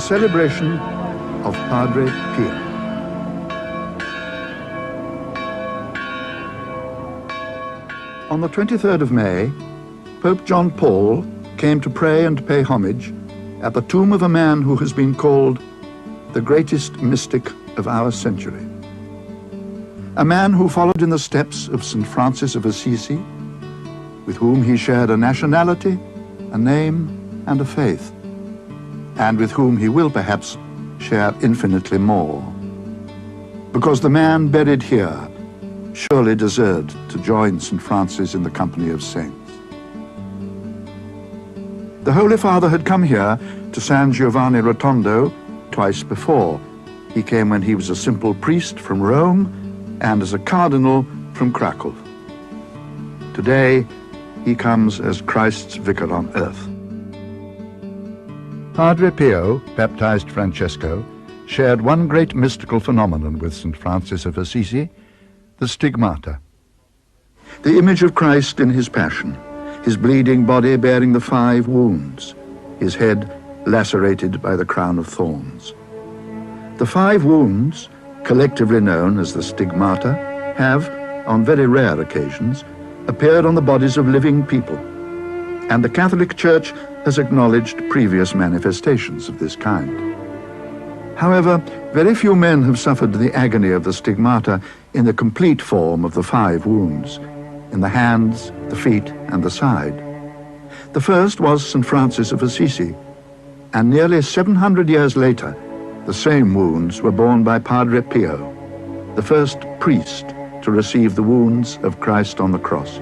celebration of Padre Pio. On the 23rd of May, Pope John Paul came to pray and pay homage at the tomb of a man who has been called the greatest mystic of our century. A man who followed in the steps of St. Francis of Assisi, with whom he shared a nationality, a name, and a faith, and with whom he will perhaps share infinitely more. Because the man buried here surely deserved to join St. Francis in the company of saints. The Holy Father had come here to San Giovanni Rotondo twice before. He came when he was a simple priest from Rome and as a cardinal from Krakow. Today, he comes as Christ's vicar on earth. Padre Pio, baptized Francesco, shared one great mystical phenomenon with St. Francis of Assisi, the stigmata. The image of Christ in his passion, his bleeding body bearing the 5 wounds, his head lacerated by the crown of thorns. The 5 wounds, collectively known as the stigmata, have, on very rare occasions, appeared on the bodies of living people, and the Catholic Church has acknowledged previous manifestations of this kind. However, very few men have suffered the agony of the stigmata in the complete form of the 5 wounds, in the hands, the feet, and the side. The first was St. Francis of Assisi, and nearly 700 years later, the same wounds were borne by Padre Pio, the first priest to receive the wounds of Christ on the cross.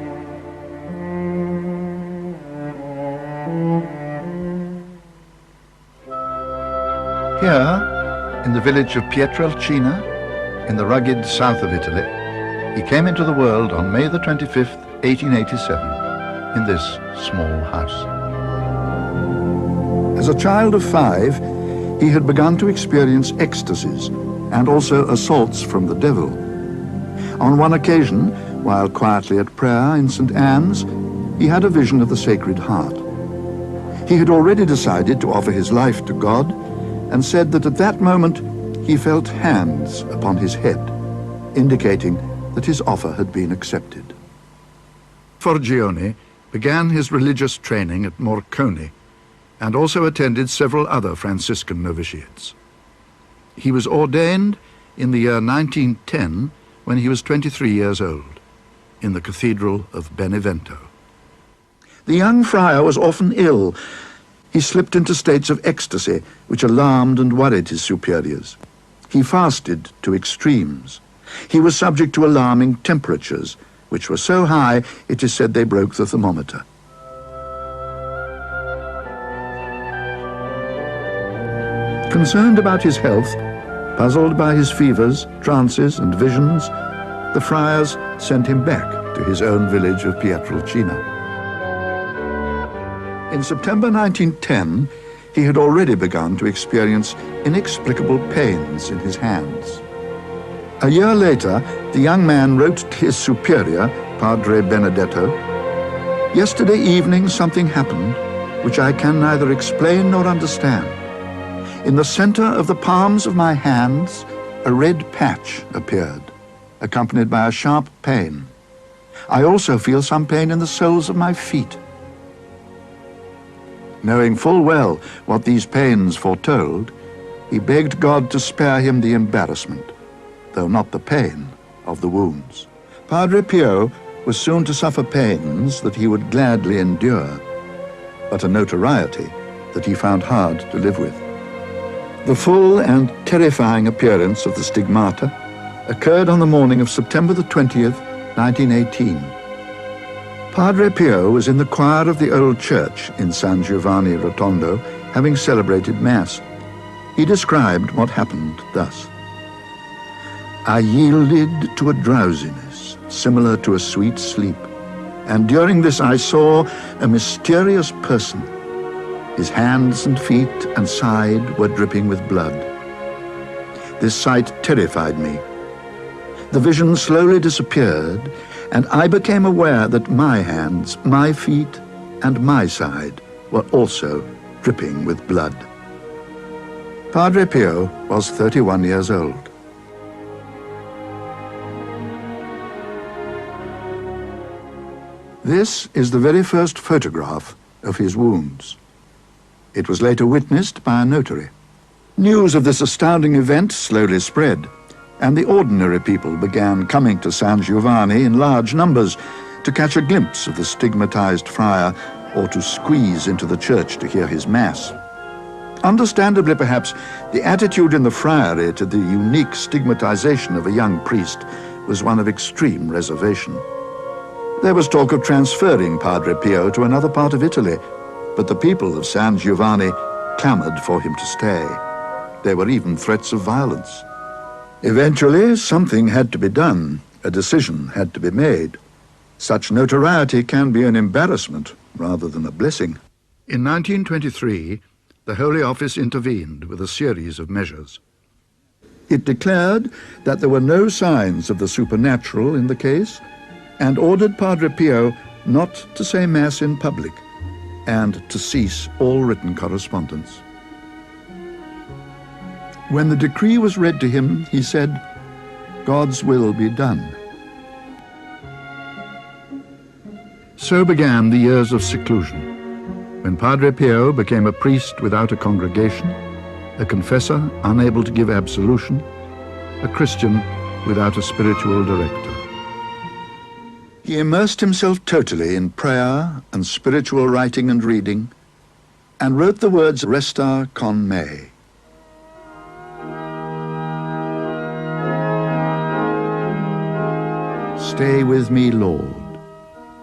Here, in the village of Pietrelcina, in the rugged south of Italy, he came into the world on May the 25th, 1887, in this small house. As a child of 5, he had begun to experience ecstasies and also assaults from the devil. On one occasion, while quietly at prayer in St. Anne's, he had a vision of the Sacred Heart. He had already decided to offer his life to God and said that at that moment he felt hands upon his head, indicating that his offer had been accepted. Forgione began his religious training at Morcone and also attended several other Franciscan novitiates. He was ordained in the year 1910 when he was 23 years old, in the Cathedral of Benevento. The young friar was often ill. He slipped into states of ecstasy which alarmed and worried his superiors. He fasted to extremes. He was subject to alarming temperatures, which were so high it is said they broke the thermometer. Concerned about his health, puzzled by his fevers, trances, and visions, the friars sent him back to his own village of Pietrelcina. In September 1910, he had already begun to experience inexplicable pains in his hands. A year later, the young man wrote to his superior, Padre Benedetto, "Yesterday evening something happened which I can neither explain nor understand. In the center of the palms of my hands, a red patch appeared, accompanied by a sharp pain. I also feel some pain in the soles of my feet." Knowing full well what these pains foretold, he begged God to spare him the embarrassment, though not the pain, of the wounds. Padre Pio was soon to suffer pains that he would gladly endure, but a notoriety that he found hard to live with. The full and terrifying appearance of the stigmata occurred on the morning of September the 20th, 1918. Padre Pio was in the choir of the old church in San Giovanni Rotondo, having celebrated Mass. He described what happened thus: "I yielded to a drowsiness similar to a sweet sleep, and during this I saw a mysterious person. His hands and feet and side were dripping with blood. This sight terrified me. The vision slowly disappeared, and I became aware that my hands, my feet, and my side were also dripping with blood. Padre Pio was 31 years old. This is the very first photograph of his wounds. It was later witnessed by a notary. News of this astounding event slowly spread, and the ordinary people began coming to San Giovanni in large numbers to catch a glimpse of the stigmatized friar or to squeeze into the church to hear his mass. Understandably, perhaps, the attitude in the friary to the unique stigmatization of a young priest was one of extreme reservation. There was talk of transferring Padre Pio to another part of Italy, but the people of San Giovanni clamored for him to stay. There were even threats of violence. Eventually, something had to be done. A decision had to be made. Such notoriety can be an embarrassment rather than a blessing. In 1923, the Holy Office intervened with a series of measures. It declared that there were no signs of the supernatural in the case and ordered Padre Pio not to say Mass in public and to cease all written correspondence. When the decree was read to him, he said, "God's will be done." So began the years of seclusion, when Padre Pio became a priest without a congregation, a confessor unable to give absolution, a Christian without a spiritual director. He immersed himself totally in prayer and spiritual writing and reading, and wrote the words Resta con me. Stay with me, Lord.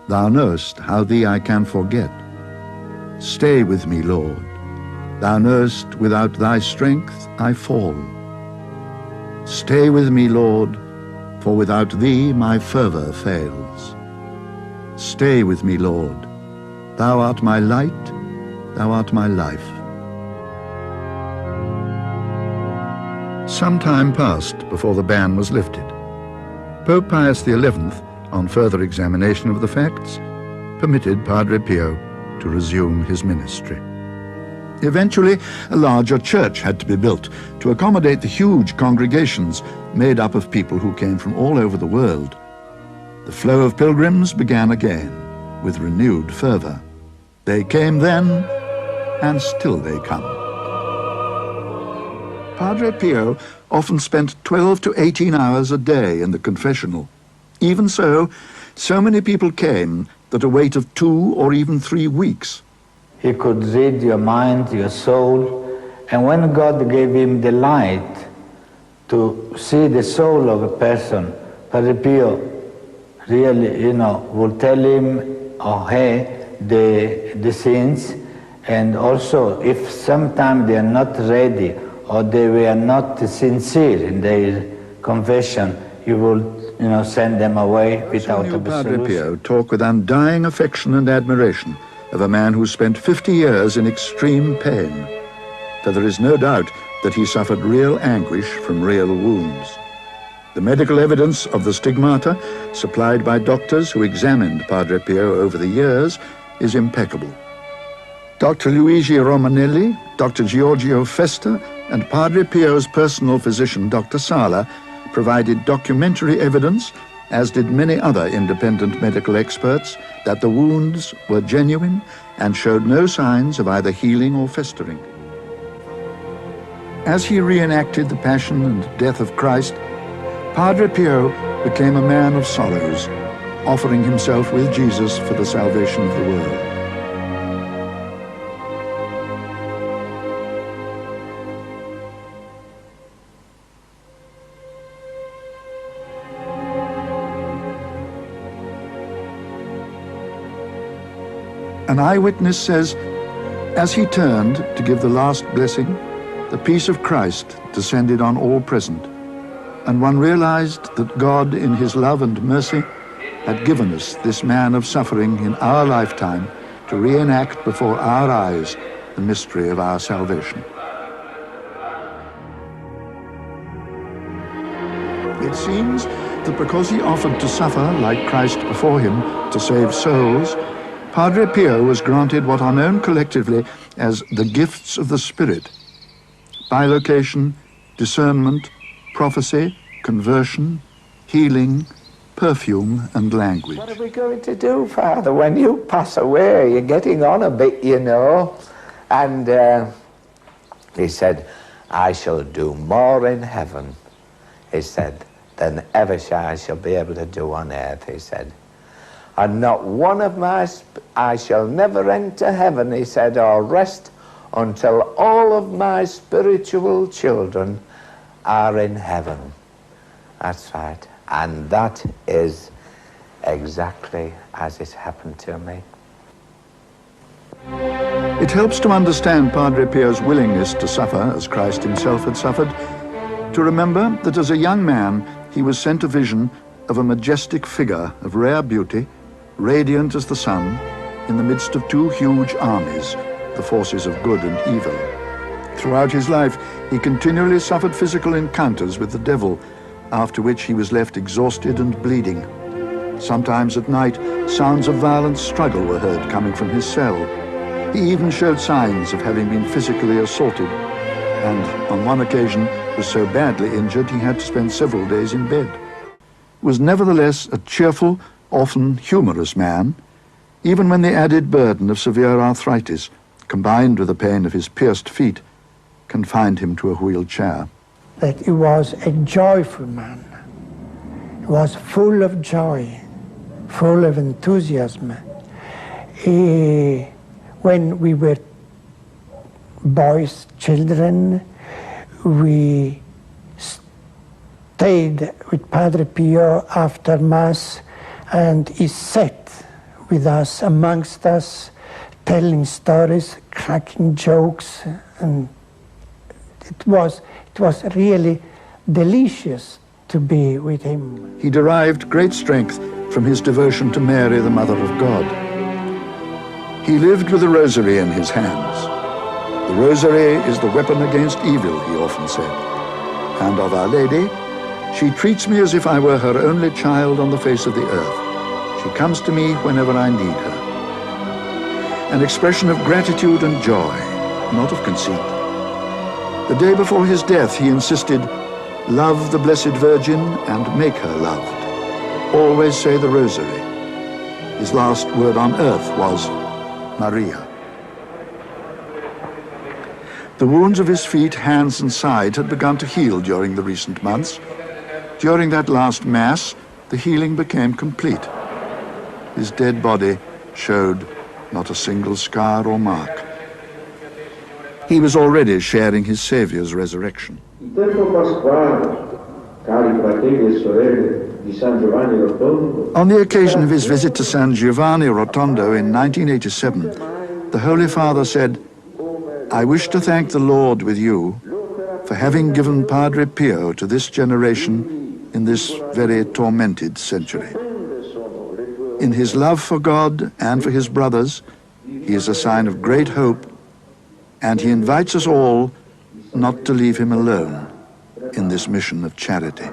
Thou knowest how thee I can forget. Stay with me, Lord. Thou knowest without thy strength I fall. Stay with me, Lord, for without thee my fervor fails. Stay with me, Lord. Thou art my light, thou art my life. Some time passed before the ban was lifted. Pope Pius XI, on further examination of the facts, permitted Padre Pio to resume his ministry. Eventually, a larger church had to be built to accommodate the huge congregations made up of people who came from all over the world. The flow of pilgrims began again with renewed fervor. They came then, and still they come. Padre Pio often spent 12 to 18 hours a day in the confessional. Even so many people came that a wait of 2 or even 3 weeks. He could read your mind, your soul, and when God gave him the light to see the soul of a person, Padre Pio really, will tell him or her the sins, and also if sometimes they are not ready or they were not sincere in their confession, you will send them away without absolution. Padre Pio talk with undying affection and admiration of a man who spent 50 years in extreme pain, for there is no doubt that he suffered real anguish from real wounds. The medical evidence of the stigmata supplied by doctors who examined Padre Pio over the years is impeccable. Dr. Luigi Romanelli, Dr. Giorgio Festa, and Padre Pio's personal physician, Dr. Sala, provided documentary evidence, as did many other independent medical experts, that the wounds were genuine and showed no signs of either healing or festering. As he reenacted the passion and death of Christ, Padre Pio became a man of sorrows, offering himself with Jesus for the salvation of the world. An eyewitness says, as he turned to give the last blessing, the peace of Christ descended on all present, and one realized that God, in his love and mercy, had given us this man of suffering in our lifetime to reenact before our eyes the mystery of our salvation. It seems that because he offered to suffer like Christ before him to save souls, Padre Pio was granted what are known collectively as the gifts of the Spirit. bilocation, discernment, prophecy, conversion, healing, perfume, and language. What are we going to do, Father, when you pass away? You're getting on a bit, you know. And he said, I shall do more in heaven, he said, than ever I shall be able to do on earth, he said. And not one of I shall never enter heaven, he said, or rest until all of my spiritual children are in heaven. That's right. And that is exactly as it happened to me. It helps to understand Padre Pio's willingness to suffer as Christ himself had suffered, to remember that as a young man he was sent a vision of a majestic figure of rare beauty, radiant as the sun, in the midst of two huge armies, the forces of good and evil. Throughout his life, he continually suffered physical encounters with the devil, after which he was left exhausted and bleeding. Sometimes at night, sounds of violent struggle were heard coming from his cell. He even showed signs of having been physically assaulted, and on one occasion was so badly injured he had to spend several days in bed. Was nevertheless a cheerful, often humorous man, even when the added burden of severe arthritis, combined with the pain of his pierced feet, confined him to a wheelchair. That he was a joyful man. He was full of joy, full of enthusiasm. When we were boys, children, we stayed with Padre Pio after Mass, and he sat with us, amongst us, telling stories, cracking jokes, and it was really delicious to be with him. He derived great strength from his devotion to Mary, the Mother of God. He lived with a rosary in his hands. The rosary is the weapon against evil, he often said. And of Our Lady, she treats me as if I were her only child on the face of the earth. She comes to me whenever I need her. An expression of gratitude and joy, not of conceit. The day before his death, he insisted, love the Blessed Virgin and make her loved. Always say the rosary. His last word on earth was Maria. The wounds of his feet, hands, and side had begun to heal during the recent months. During that last Mass, the healing became complete. His dead body showed not a single scar or mark. He was already sharing his Saviour's resurrection. On the occasion of his visit to San Giovanni Rotondo in 1987, the Holy Father said, I wish to thank the Lord with you for having given Padre Pio to this generation in this very tormented century. In his love for God and for his brothers, he is a sign of great hope, and he invites us all not to leave him alone in this mission of charity.